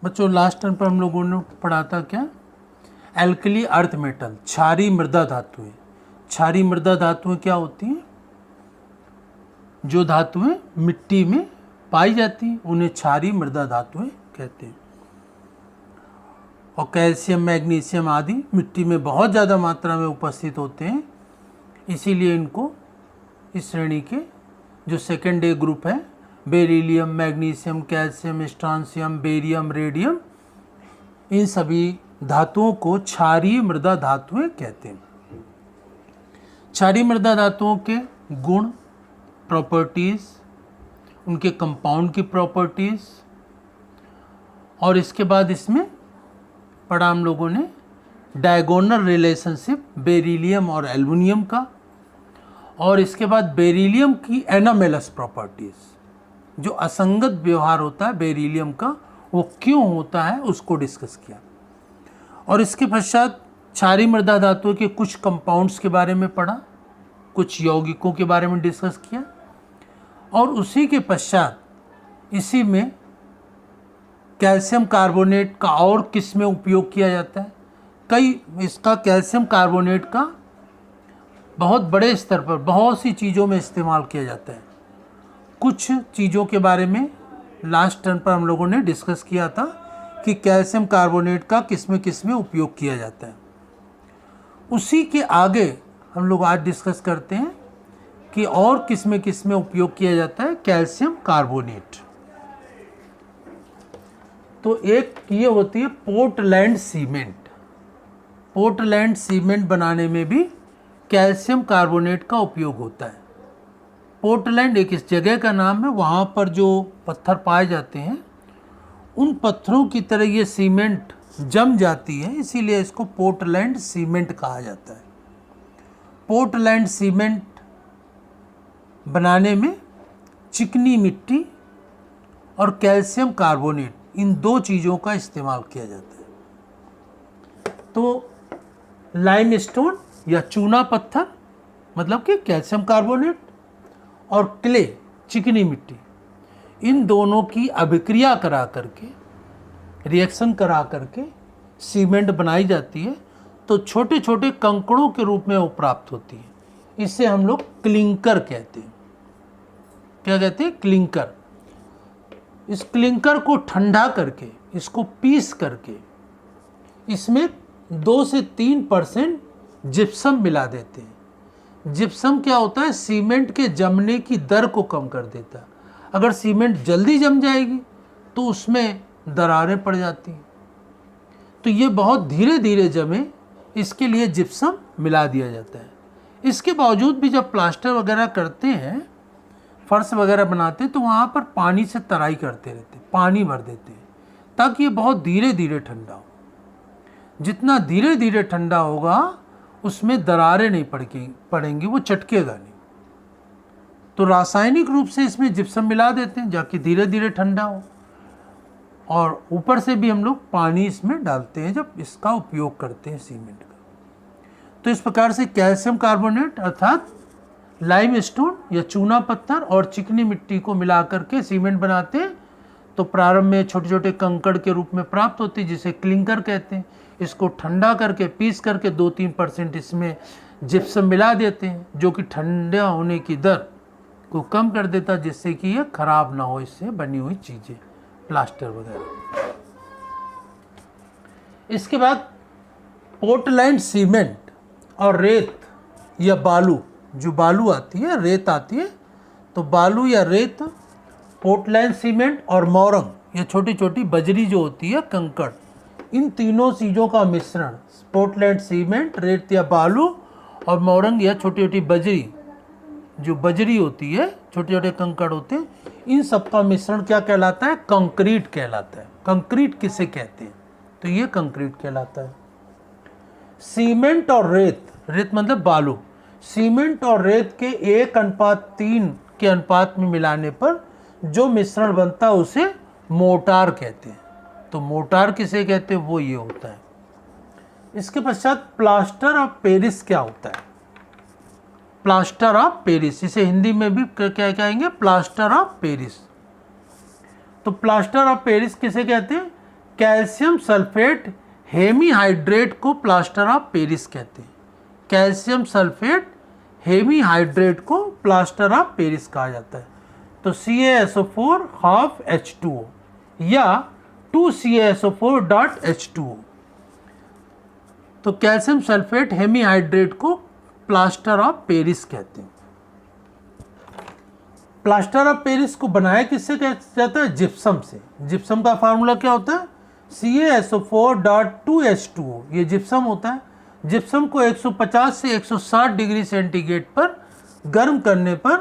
बच्चों last term पर हम लोगों ने पढ़ा था क्या, एल्कली अर्थ मेटल, क्षारीय मृदा धातुएं। क्षारीय मृदा धातुएं क्या होती हैं? जो धातुएं मिट्टी में पाई जाती हैं उन्हें क्षारीय मृदा धातुएं कहते हैं। और कैल्शियम, मैग्नीशियम आदि मिट्टी में बहुत ज़्यादा मात्रा में उपस्थित होते हैं, इसीलिए इनको इस श्रेणी के जो सेकेंड ए ग्रुप है, beryllium, magnesium, calcium, strontium, barium, radium, इन सभी धातुओं को क्षारीय मृदा धातुएं कहते हैं। क्षारीय मृदा धातुओं के गुण, प्रॉपर्टीज़, उनके कंपाउंड की प्रॉपर्टीज़, और इसके बाद इसमें पढ़ा हम लोगों ने डायगोनल रिलेशनशिप बेरिलियम और एल्युमिनियम का, और इसके बाद बेरिलियम की एनामेलस प्रॉपर्टीज़, जो असंगत व्यवहार होता है बेरिलियम का वो क्यों होता है उसको डिस्कस किया। और इसके पश्चात क्षारीय मृदा धातुओं के कुछ कंपाउंड्स के बारे में पढ़ा, कुछ यौगिकों के बारे में डिस्कस किया, और उसी के पश्चात इसी में कैल्शियम कार्बोनेट का और किस में उपयोग किया जाता है। इसका कैल्शियम कार्बोनेट का बहुत बड़े स्तर पर बहुत सी चीज़ों में इस्तेमाल किया जाता है। कुछ चीज़ों के बारे में लास्ट टर्म पर हम लोगों ने डिस्कस किया था कि कैल्शियम कार्बोनेट का किस में उपयोग किया जाता है। उसी के आगे हम लोग आज डिस्कस करते हैं कि और किस में उपयोग किया जाता है कैल्शियम कार्बोनेट। तो एक ये होती है पोर्टलैंड सीमेंट। पोर्टलैंड सीमेंट बनाने में भी कैल्शियम कार्बोनेट का उपयोग होता है। पोर्टलैंड एक इस जगह का नाम है, वहाँ पर जो पत्थर पाए जाते हैं उन पत्थरों की तरह ये सीमेंट जम जाती है, इसीलिए इसको पोर्टलैंड सीमेंट कहा जाता है। पोर्टलैंड सीमेंट बनाने में चिकनी मिट्टी और कैल्शियम कार्बोनेट, इन दो चीज़ों का इस्तेमाल किया जाता है। तो लाइमस्टोन या चूना पत्थर मतलब कि कैल्शियम कार्बोनेट, और क्ले, चिकनी मिट्टी, इन दोनों की अभिक्रिया करा करके, रिएक्शन करा करके सीमेंट बनाई जाती है। तो छोटे छोटे कंकड़ों के रूप में वो प्राप्त होती है। इसे हम लोग क्लिंकर कहते हैं। क्या कहते हैं? क्लिंकर। इस क्लिंकर को ठंडा करके, इसको पीस करके, इसमें 2 से 3% जिप्सम मिला देते हैं। जिप्सम क्या होता है? सीमेंट के जमने की दर को कम कर देता है। अगर सीमेंट जल्दी जम जाएगी तो उसमें दरारें पड़ जाती हैं। तो ये बहुत धीरे धीरे जमे, इसके लिए जिप्सम मिला दिया जाता है। इसके बावजूद भी जब प्लास्टर वगैरह करते हैं, फर्श वगैरह बनाते हैं, तो वहाँ पर पानी से तराई करते रहते हैं, पानी भर देते हैं ताकि ये बहुत धीरे धीरे ठंडा हो। जितना धीरे धीरे ठंडा होगा उसमें दरारें नहीं पड़ेंगी, वो चटकेगा नहीं। तो रासायनिक रूप से इसमें जिप्सम मिला देते हैं जाके धीरे धीरे ठंडा हो, और ऊपर से भी हम लोग पानी इसमें डालते हैं जब इसका उपयोग करते हैं सीमेंट का। तो इस प्रकार से कैल्शियम कार्बोनेट अर्थात लाइमस्टोन या चूना पत्थर और चिकनी मिट्टी को मिला करके सीमेंट बनाते हैं। तो प्रारंभ में छोटे छोटे कंकड़ के रूप में प्राप्त होती है, जिसे क्लिंकर कहते हैं। इसको ठंडा करके, पीस करके 2-3% इसमें जिप्सम मिला देते हैं, जो कि ठंडा होने की दर को कम कर देता है, जिससे कि ये खराब ना हो इससे बनी हुई चीज़ें, प्लास्टर वगैरह। इसके बाद पोर्टलैंड सीमेंट और रेत या बालू, जो बालू आती है, रेत आती है, तो बालू या रेत, पोर्टलैंड सीमेंट और मोरंग, ये छोटी छोटी बजरी जो होती है, कंकड़, इन तीनों चीज़ों का मिश्रण, पोर्टलैंड सीमेंट, रेत या बालू और मोरंग या छोटी छोटी बजरी, जो बजरी होती है, छोटे छोटे कंकड़ होते हैं, इन सब का मिश्रण क्या कहलाता है? कंक्रीट कहलाता है। कंक्रीट किसे कहते हैं? तो ये कंक्रीट कहलाता है। सीमेंट और रेत, रेत मतलब बालू, सीमेंट और रेत के 1:3 के अनुपात में मिलाने पर जो मिश्रण बनता है उसे मोर्टार कहते हैं। तो मोर्टार किसे कहते हैं? वो ये होता है। इसके पश्चात प्लास्टर ऑफ पेरिस क्या होता है? प्लास्टर ऑफ पेरिस, इसे हिंदी में भी क्या कहेंगे? Plaster of Paris. तो प्लास्टर ऑफ पेरिस किसे कहते हैं? कैल्शियम सल्फेट हेमीहाइड्रेट को प्लास्टर ऑफ पेरिस कहते हैं। कैल्शियम सल्फेट हेमीहाइड्रेट को प्लास्टर ऑफ पेरिस कहा जाता है। तो CaSO4 हाफ H2O या 2CaSO4.H2O। तो कैल्शियम सल्फेट हेमीहाइड्रेट को प्लास्टर ऑफ पेरिस कहते हैं। प्लास्टर ऑफ पेरिस को बनाया किससे कहा जाता है? जिप्सम से। जिप्सम का फार्मूला क्या होता है? CaSO4.2H2O। ये जिप्सम होता है। जिप्सम को 150 से 160 डिग्री सेंटीग्रेड पर गर्म करने पर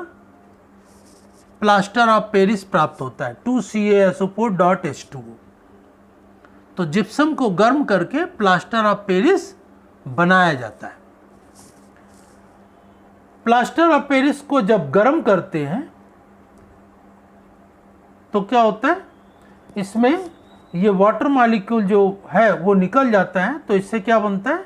प्लास्टर ऑफ पेरिस प्राप्त होता है, 2CaSO4.H2O। तो जिप्सम को गर्म करके प्लास्टर ऑफ पेरिस बनाया जाता है। प्लास्टर ऑफ पेरिस को जब गर्म करते हैं तो क्या होता है? इसमें ये वाटर मॉलिक्यूल जो है वो निकल जाता है। तो इससे क्या बनता है?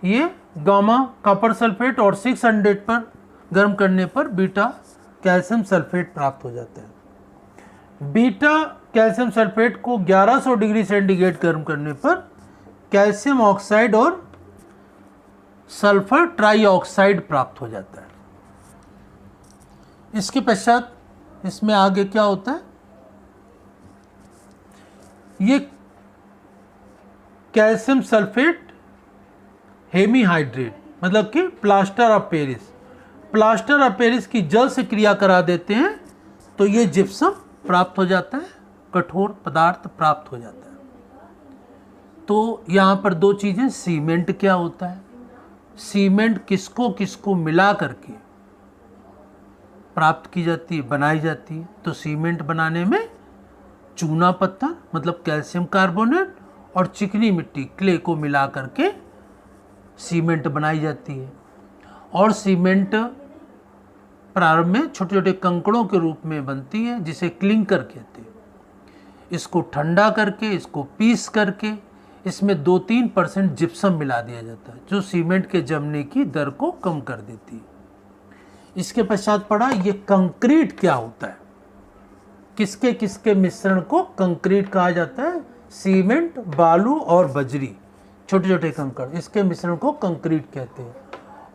ये गामा कॉपर सल्फेट और 600 पर गर्म करने पर बीटा कैल्शियम सल्फेट प्राप्त हो जाता है। बीटा कैल्शियम सल्फेट को 1100 डिग्री सेंटीग्रेड गर्म करने पर कैल्शियम ऑक्साइड और सल्फर ट्राईऑक्साइड प्राप्त हो जाता है। इसके पश्चात इसमें आगे क्या होता है? ये कैल्शियम सल्फेट हेमीहाइड्रेट मतलब कि plaster of Paris, plaster of Paris की जल से क्रिया करा देते हैं तो ये जिप्सम प्राप्त हो जाता है, कठोर पदार्थ प्राप्त हो जाता है। तो यहाँ पर दो चीज़ें, सीमेंट क्या होता है? सीमेंट किसको किसको मिला करके प्राप्त की जाती है, बनाई जाती है? तो सीमेंट बनाने में चूना पत्थर मतलब कैल्शियम कार्बोनेट और चिकनी मिट्टी क्ले को मिला करके सीमेंट बनाई जाती है। और सीमेंट प्रारंभ में छोटे छोटे कंकड़ों के रूप में बनती है जिसे क्लिंकर कहते हैं। इसको ठंडा करके, इसको पीस करके इसमें 2-3% जिप्सम मिला दिया जाता है जो सीमेंट के जमने की दर को कम कर देती है। इसके पश्चात पड़ा ये कंक्रीट क्या होता है? किसके किसके मिश्रण को कंक्रीट कहा जाता है? सीमेंट, बालू और बजरी, छोटे छोटे कंकड़, इसके मिश्रण को कंक्रीट कहते हैं।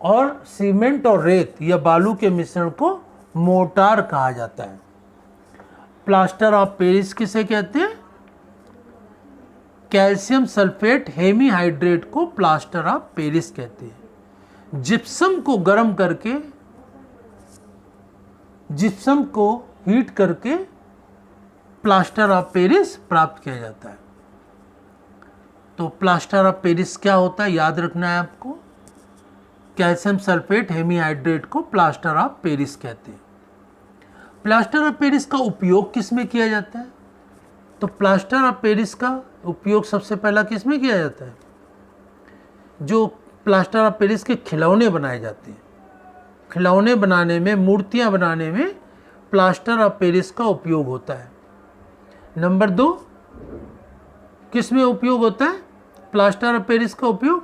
और सीमेंट और रेत या बालू के मिश्रण को मोर्टार कहा जाता है। प्लास्टर ऑफ पेरिस किसे कहते हैं? कैल्शियम सल्फेट हेमीहाइड्रेट को प्लास्टर ऑफ पेरिस कहते हैं। जिप्सम को गर्म करके, जिप्सम को हीट करके प्लास्टर ऑफ पेरिस प्राप्त किया जाता है। तो प्लास्टर ऑफ पेरिस क्या होता है याद रखना है आपको। कैल्शियम सल्फेट हेमीहाइड्रेट को प्लास्टर ऑफ पेरिस कहते हैं। प्लास्टर ऑफ पेरिस का उपयोग किस में किया जाता है? तो प्लास्टर ऑफ पेरिस का उपयोग सबसे पहला किस में किया जाता है? जो प्लास्टर ऑफ पेरिस के खिलौने बनाए जाते हैं, खिलौने बनाने में, मूर्तियां बनाने में प्लास्टर ऑफ पेरिस का उपयोग होता है। नंबर 2, किस में उपयोग होता है प्लास्टर ऑफ पेरिस का उपयोग?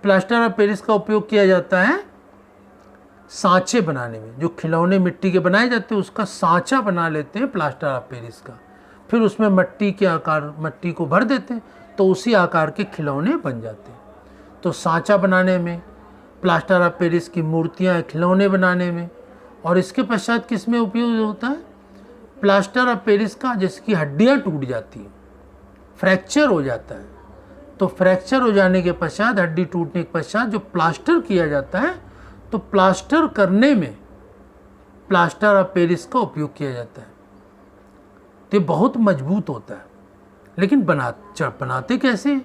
प्लास्टर ऑफ पेरिस का उपयोग किया जाता है सांचे बनाने में। जो खिलौने मिट्टी के बनाए जाते हैं उसका सांचा बना लेते हैं प्लास्टर ऑफ पेरिस का, फिर उसमें मट्टी को भर देते हैं तो उसी आकार के खिलौने बन जाते हैं। तो सांचा बनाने में, प्लास्टर ऑफ पेरिस की मूर्तियाँ, खिलौने बनाने में। और इसके पश्चात किस में उपयोग होता है? प्लास्टर ऑफ पेरिस का जिसकी हड्डियाँ टूट जाती हैं, फ्रैक्चर हो जाता है, तो फ्रैक्चर हो जाने के पश्चात, हड्डी टूटने के पश्चात जो प्लास्टर किया जाता है, तो प्लास्टर करने में प्लास्टर ऑफ पेरिस का उपयोग किया जाता है। तो ये बहुत मजबूत होता है। लेकिन बनाते कैसे?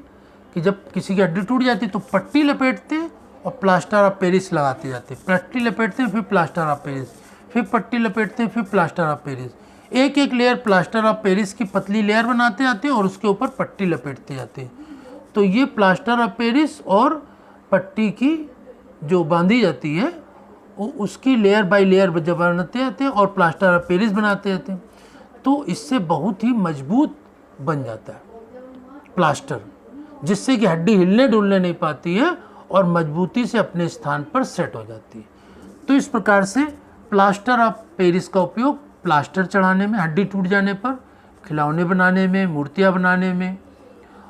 कि जब किसी की हड्डी टूट जाती है तो पट्टी लपेटते हैं और प्लास्टर ऑफ पेरिस लगाते जाते हैं। पट्टी लपेटते हैं, फिर प्लास्टर ऑफ पेरिस, फिर पट्टी लपेटते हैं, फिर प्लास्टर ऑफ पेरिस। एक एक लेयर प्लास्टर ऑफ पेरिस की पतली लेयर बनाते जाते हैं और उसके ऊपर पट्टी लपेटते जाते हैं। तो ये प्लास्टर ऑफ पेरिस और पट्टी की जो बांधी जाती है उसकी लेयर बाय लेयर बनाते जाते हैं और प्लास्टर ऑफ पेरिस बनाते जाते हैं। तो इससे बहुत ही मजबूत बन जाता है प्लास्टर, जिससे कि हड्डी हिलने डुलने नहीं पाती है और मजबूती से अपने स्थान पर सेट हो जाती है। तो इस प्रकार से प्लास्टर ऑफ पेरिस का उपयोग प्लास्टर चढ़ाने में, हड्डी टूट जाने पर, खिलौने बनाने में, मूर्तियाँ बनाने में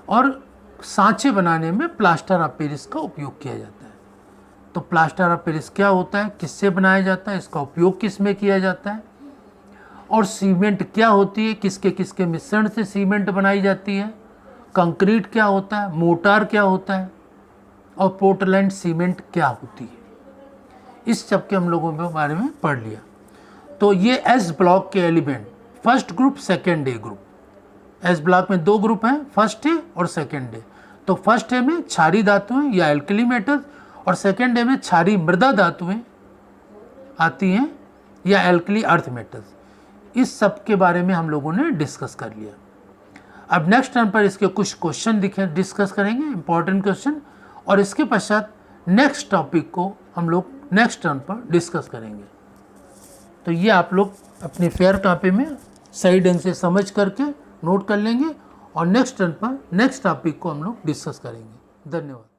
और सांचे बनाने में प्लास्टर ऑफ पेरिस का उपयोग किया जाता है। तो प्लास्टर ऑफ पेरिस क्या होता है, किससे बनाया जाता है, इसका उपयोग किस में किया जाता है, और सीमेंट क्या होती है, किसके किसके मिश्रण से सीमेंट बनाई जाती है, कंक्रीट क्या होता है, मोटार क्या होता है, और पोर्टलैंड सीमेंट क्या होती है, इस सब के हम लोगों के बारे में पढ़ लिया। तो ये एस ब्लॉक के element, first group second A group, S block में 2 ग्रुप हैं, फर्स्ट ए और सेकेंड ए। तो फर्स्ट ए में क्षारीय धातुएं या एल्कली मेटल्स, और सेकेंड ए में क्षारीय मृदा धातुएं आती हैं या एल्कली अर्थ मेटल्स। इस सब के बारे में हम लोगों ने डिस्कस कर लिया। अब नेक्स्ट टर्न पर इसके कुछ क्वेश्चन डिस्कस करेंगे, इंपॉर्टेंट क्वेश्चन, और इसके पश्चात नेक्स्ट टॉपिक को हम लोग नेक्स्ट टर्न पर डिस्कस करेंगे। तो ये आप लोग अपने फेयर कॉपी में सही ढंग से समझ करके नोट कर लेंगे और नेक्स्ट टर्न पर नेक्स्ट टॉपिक को हम लोग डिस्कस करेंगे। धन्यवाद।